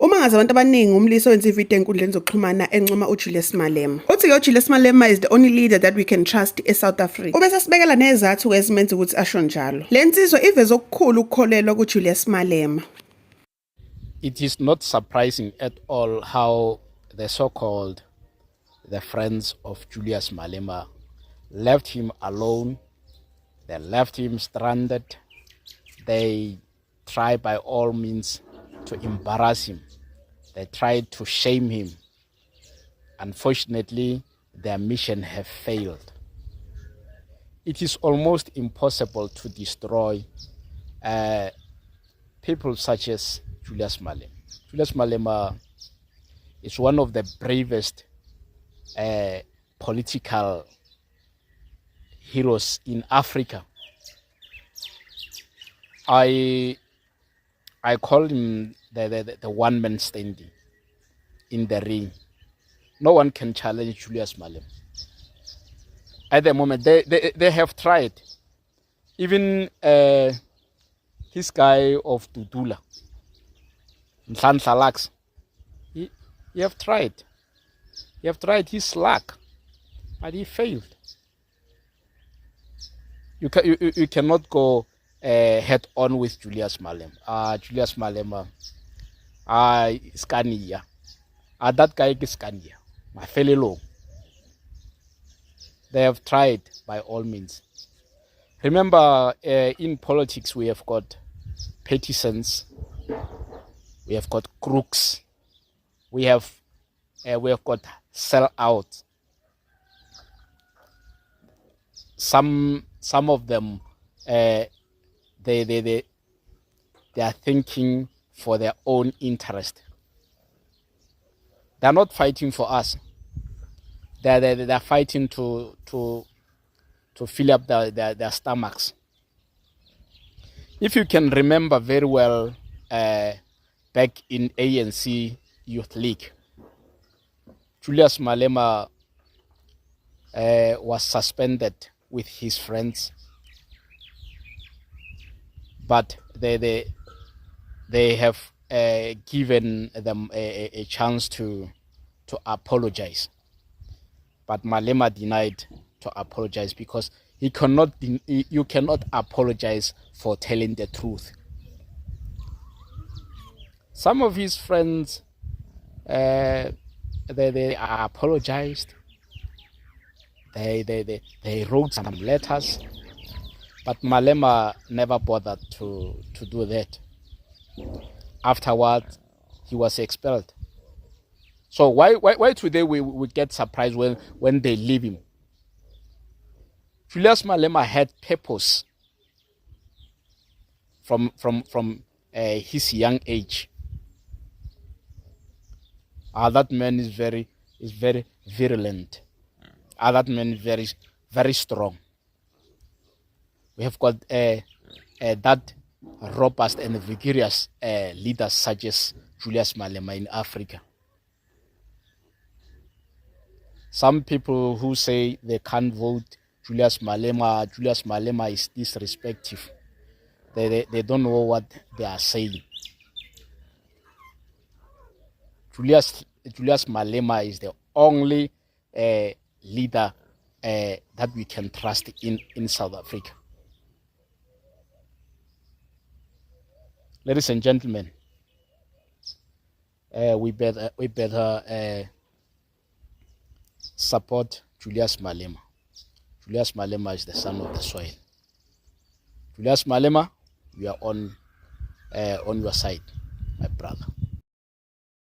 Uma ngazi abantu abaningi umlisi wenza ividiyo enkundleni zokuxhumana encoma uJulius Malema. Uthi uJulius Malema is the only leader that we can trust eSouth Africa. Ubese sibekela nezathu ezimenza ukuthi asho njalo. Le nsizwa iveze okukhulu ukukholelwa kuJulius Malema. It is not surprising at all how the so-called the friends of Julius Malema left him alone. They left him stranded. They try by all means to embarrass him. They tried to shame him. Unfortunately, their mission have failed. It is almost impossible to destroy people such as Julius Malema. Julius Malema is one of the bravest political heroes in Africa. I call him the one-man standing in the ring. No one can challenge Julius Malema. At the moment, they have tried. Even this guy of Dudula, Nhlanhla Lux, he have tried. He have tried his luck, but he failed. You cannot go head on with Julius Malema. Julius Malema, Scania. That guy is Scania. My fellow. They have tried by all means. Remember, in politics we have got partisans, we have got crooks, we have got sellouts. Some of them they are thinking for their own interest. They are not fighting for us. They are fighting to fill up their stomachs. If you can remember very well, back in ANC Youth League, Julius Malema was suspended with his friends, but they have given them a chance to apologize. But Malema denied to apologize because you cannot apologize for telling the truth. Some of his friends, they apologized. They wrote some letters, but Malema never bothered to do that. Afterwards, he was expelled. So why today we get surprised when they leave him? Julius Malema had purpose from his young age. That man is very virulent. That man is very strong. We have got that robust and vigorous leaders such as Julius Malema in Africa. Some people who say they can't vote Julius Malema is disrespectful. They don't know what they are saying. Julius Malema is the only leader that we can trust in South Africa. Ladies and gentlemen, we better support Julius Malema. Julius Malema is the son of the soil. Julius Malema, we are on your side, my brother.